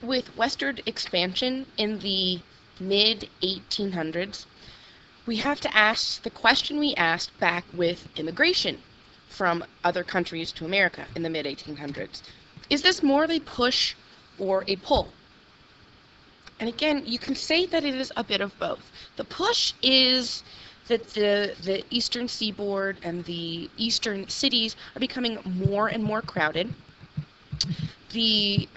With westward expansion in the mid 1800s, we have to ask the question we asked back with immigration from other countries to America in the mid 1800s. Is this more of a push or a pull? And again, you can say that it is a bit of both. The push is that the eastern seaboard and the eastern cities are becoming more and more crowded. The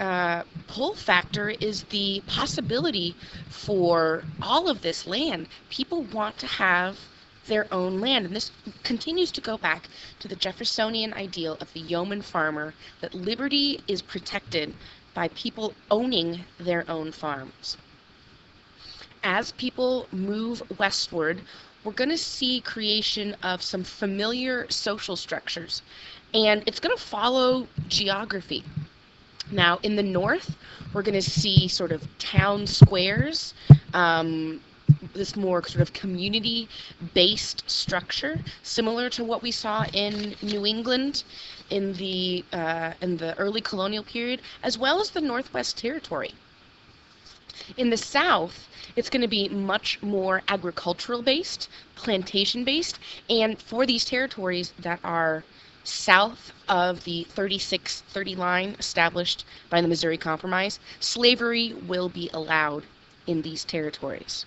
pull factor is the possibility for all of this land. People want to have their own land, and this continues to go back to the Jeffersonian ideal of the yeoman farmer, that liberty is protected by people owning their own farms. As people move westward, we're going to see creation of some familiar social structures, and it's going to follow geography. Now, in the north, we're going to see sort of town squares, this more sort of community-based structure, similar to what we saw in New England in the early colonial period, as well as the Northwest Territory. In the south, it's going to be much more agricultural based, plantation based, and for these territories that are south of the 36-30 line established by the Missouri Compromise, slavery will be allowed in these territories.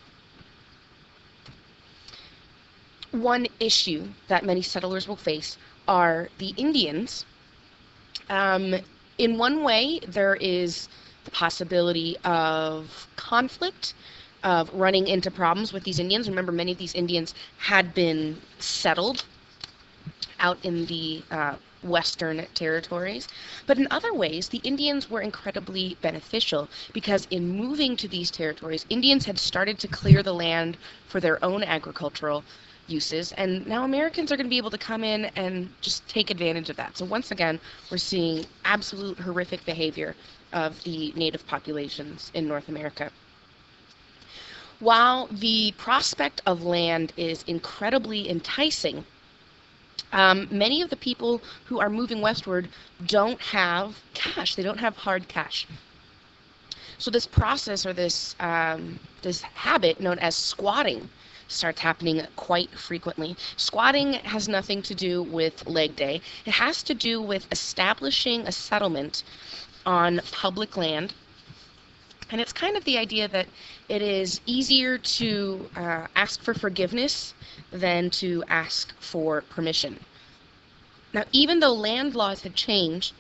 One issue that many settlers will face are the Indians. In one way, there is the possibility of conflict, of running into problems with these Indians. Remember, many of these Indians had been settled out in the western territories. But in other ways, the Indians were incredibly beneficial because in moving to these territories, Indians had started to clear the land for their own agricultural uses, and now Americans are going to be able to come in and just take advantage of that. So once again, we're seeing absolute horrific behavior of the native populations in North America. While the prospect of land is incredibly enticing, many of the people who are moving westward don't have cash. They don't have hard cash. So this process, or this habit known as squatting, starts happening quite frequently. Squatting has nothing to do with Leg Day. It has to do with establishing a settlement on public land. And it's kind of the idea that it is easier to ask for forgiveness than to ask for permission. Now, even though land laws had changed,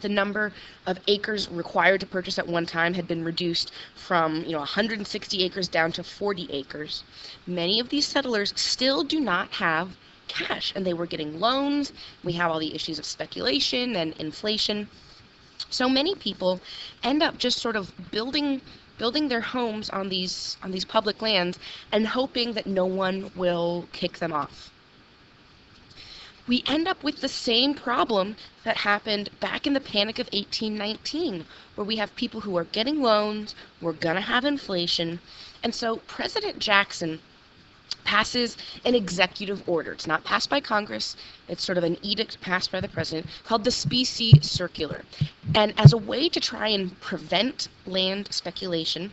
the number of acres required to purchase at one time had been reduced from 160 acres down to 40 acres. Many of these settlers still do not have cash, and they were getting loans. We have all the issues of speculation and inflation. So many people end up just sort of building their homes on these public lands and hoping that no one will kick them off. We end up with the same problem that happened back in the Panic of 1819, where we have people who are getting loans, we're going to have inflation, and so President Jackson passes an executive order. It's not passed by Congress, it's sort of an edict passed by the president called the Specie Circular. And as a way to try and prevent land speculation,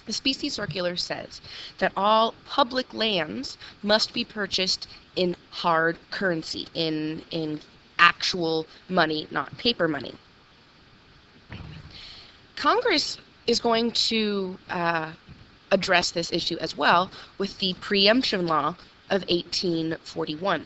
the Specie Circular says that all public lands must be purchased in hard currency, in actual money, not paper money. Congress is going to address this issue as well with the Preemption Law of 1841.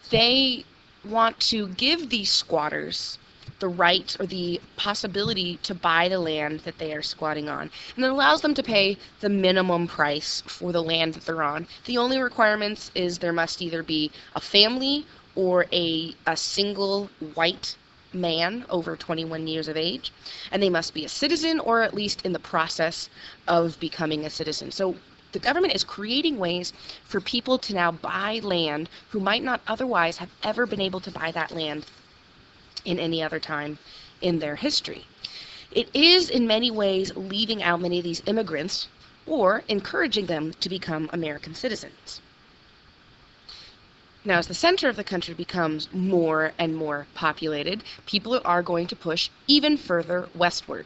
They want to give these squatters the right or the possibility to buy the land that they are squatting on. And it allows them to pay the minimum price for the land that they're on. The only requirements is there must either be a family or a single white man over 21 years of age, and they must be a citizen or at least in the process of becoming a citizen. So the government is creating ways for people to now buy land who might not otherwise have ever been able to buy that land in any other time in their history. It is in many ways leaving out many of these immigrants or encouraging them to become American citizens. Now, as the center of the country becomes more and more populated, people are going to push even further westward.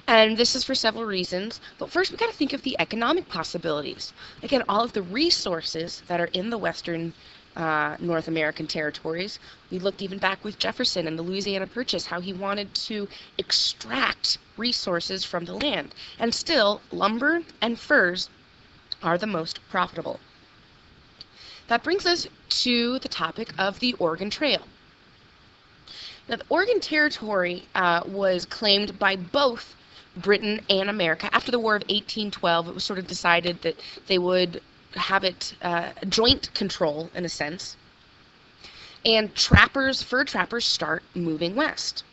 And this is for several reasons, but first we got to think of the economic possibilities. Again, all of the resources that are in the western North American territories. We looked even back with Jefferson and the Louisiana Purchase, how he wanted to extract resources from the land. And still, lumber and furs are the most profitable. That brings us to the topic of the Oregon Trail. Now, the Oregon Territory was claimed by both Britain and America. After the War of 1812, it was sort of decided that they would have it joint control, in a sense. And fur trappers start moving west.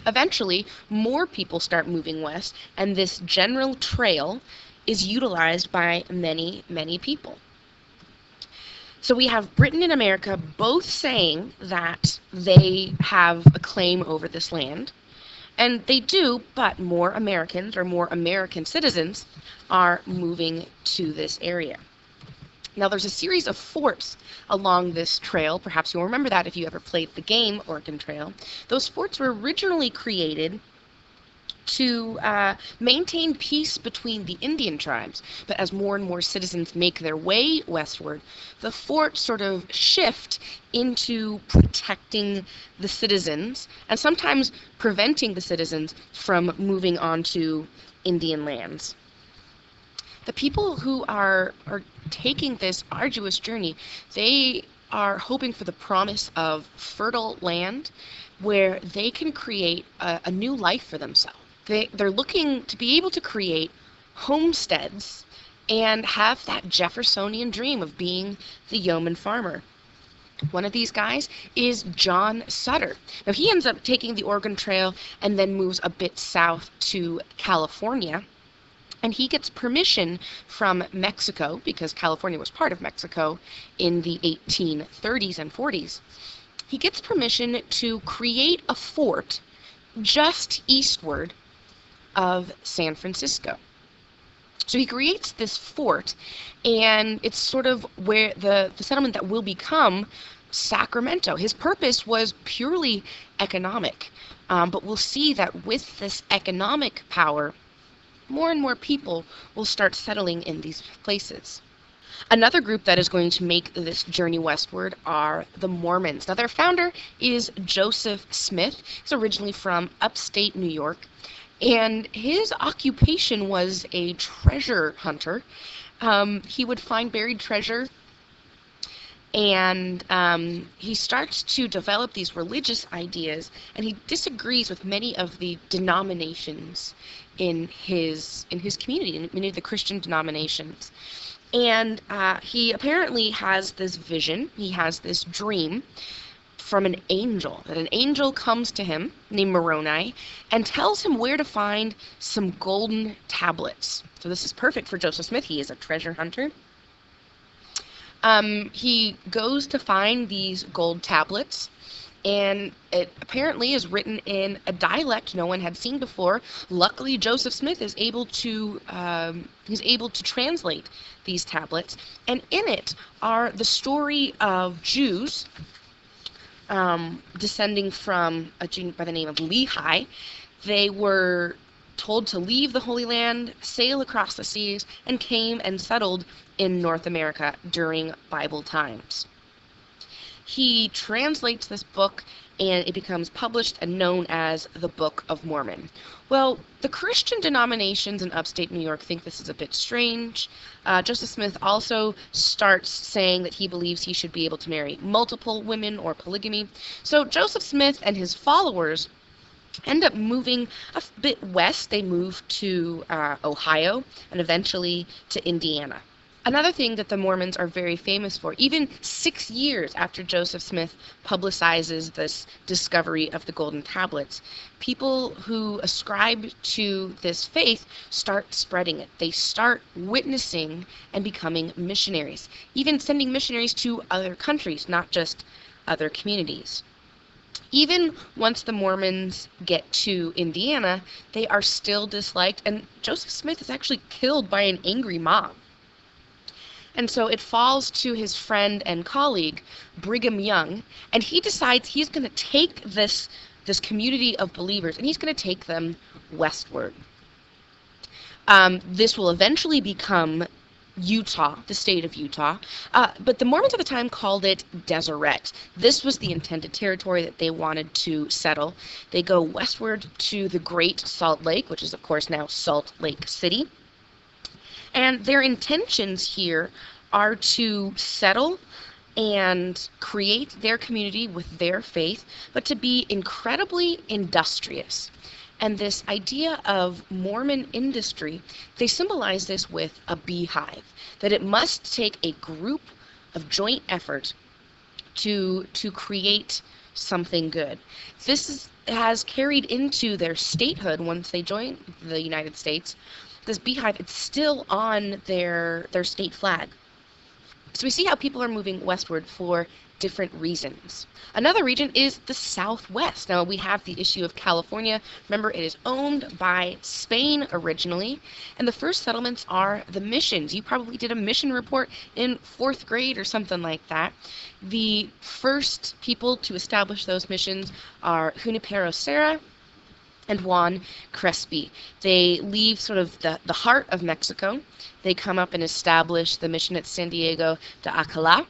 Eventually, more people start moving west, and this general trail is utilized by many, many people. So we have Britain and America both saying that they have a claim over this land. And they do, but more Americans or more American citizens are moving to this area. Now, there's a series of forts along this trail. Perhaps you'll remember that if you ever played the game Oregon Trail. Those forts were originally created to maintain peace between the Indian tribes. But as more and more citizens make their way westward, the forts sort of shift into protecting the citizens and sometimes preventing the citizens from moving onto Indian lands. The people who are taking this arduous journey, they are hoping for the promise of fertile land where they can create a new life for themselves. They're looking to be able to create homesteads and have that Jeffersonian dream of being the yeoman farmer. One of these guys is John Sutter. Now, he ends up taking the Oregon Trail and then moves a bit south to California. And he gets permission from Mexico, because California was part of Mexico in the 1830s and 40s. He gets permission to create a fort just eastward of San Francisco. So he creates this fort, and it's sort of where the settlement that will become Sacramento. His purpose was purely economic, but we'll see that with this economic power, more and more people will start settling in these places. Another group that is going to make this journey westward are the Mormons. Now, their founder is Joseph Smith. He's originally from upstate New York, and his occupation was a treasure hunter. He would find buried treasure, and he starts to develop these religious ideas, and he disagrees with many of the denominations in his community, in many of the Christian denominations. And he apparently has this vision, he has this dream from an angel, that an angel comes to him named Moroni and tells him where to find some golden tablets. So this is perfect for Joseph Smith. He is a treasure hunter. He goes to find these gold tablets, and it apparently is written in a dialect no one had seen before. Luckily, Joseph Smith is able to translate these tablets, and in it are the story of Jews descending from a Jew by the name of Lehi. They were told to leave the Holy Land, sail across the seas, and came and settled in North America during Bible times. He translates this book, and it becomes published and known as the Book of Mormon. Well, the Christian denominations in upstate New York think this is a bit strange. Joseph Smith also starts saying that he believes he should be able to marry multiple women or polygamy. So Joseph Smith and his followers end up moving a bit west. They move to Ohio and eventually to Indiana. Another thing that the Mormons are very famous for, even 6 years after Joseph Smith publicizes this discovery of the golden tablets, people who ascribe to this faith start spreading it. They start witnessing and becoming missionaries, even sending missionaries to other countries, not just other communities. Even once the Mormons get to Indiana, they are still disliked, and Joseph Smith is actually killed by an angry mob. And so it falls to his friend and colleague, Brigham Young, and he decides he's going to take this community of believers and he's going to take them westward. This will eventually become Utah, the state of Utah, but the Mormons at the time called it Deseret. This was the intended territory that they wanted to settle. They go westward to the Great Salt Lake, which is of course now Salt Lake City. And their intentions here are to settle and create their community with their faith, but to be incredibly industrious. And this idea of Mormon industry, they symbolize this with a beehive, that it must take a group of joint effort to create something good. Has carried into their statehood once they join the United States. This beehive, it's still on their state flag. So we see how people are moving westward for different reasons. Another region is the Southwest. Now we have the issue of California. Remember, it is owned by Spain originally, and the first settlements are the missions. You probably did a mission report in 4th grade or something like that. The first people to establish those missions are Junipero Serra and Juan Crespi. They leave sort of the heart of Mexico. They come up and establish the mission at San Diego de Alcalá,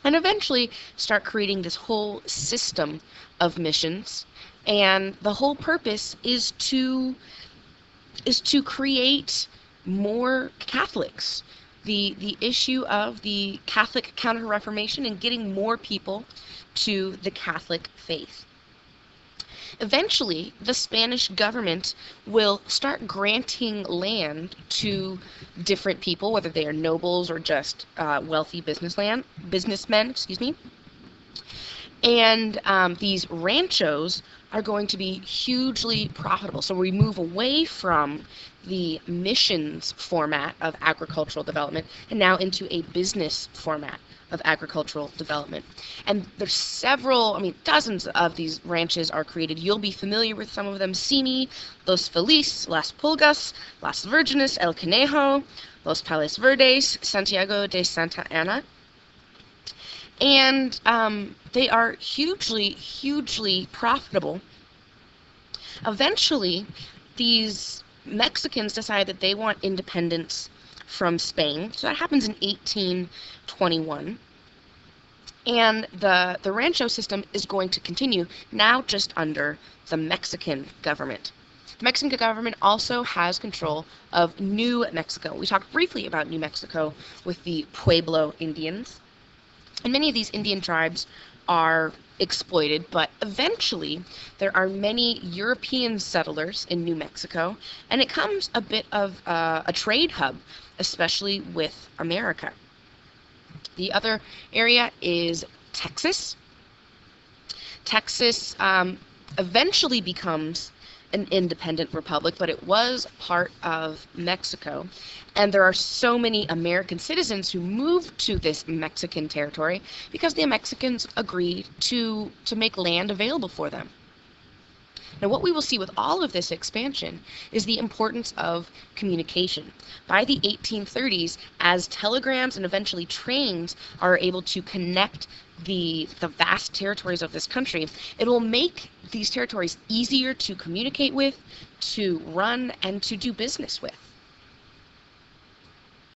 and eventually start creating this whole system of missions. And the whole purpose is to create more Catholics. The issue of the Catholic Counter-Reformation and getting more people to the Catholic faith. Eventually, the Spanish government will start granting land to different people, whether they are nobles or just wealthy businessmen, And these ranchos are going to be hugely profitable. So we move away from the missions format of agricultural development and now into a business format of agricultural development. And there's dozens of these ranches are created. You'll be familiar with some of them: Simi, Los Feliz, Las Pulgas, Las Virgenes, El Conejo, Los Palos Verdes, Santiago de Santa Ana. And they are hugely, hugely profitable. Eventually, these Mexicans decide that they want independence from Spain. So that happens in 1821. And the rancho system is going to continue, now just under the Mexican government. The Mexican government also has control of New Mexico. We talked briefly about New Mexico with the Pueblo Indians. And many of these Indian tribes are exploited, but eventually there are many European settlers in New Mexico, and it becomes a bit of a trade hub, especially with America. The other area is Texas. Texas eventually becomes an independent republic, but it was part of Mexico. And there are so many American citizens who moved to this Mexican territory because the Mexicans agreed to make land available for them. Now, what we will see with all of this expansion is the importance of communication. By the 1830s, as telegrams and eventually trains are able to connect the vast territories of this country, it will make these territories easier to communicate with, to run, and to do business with.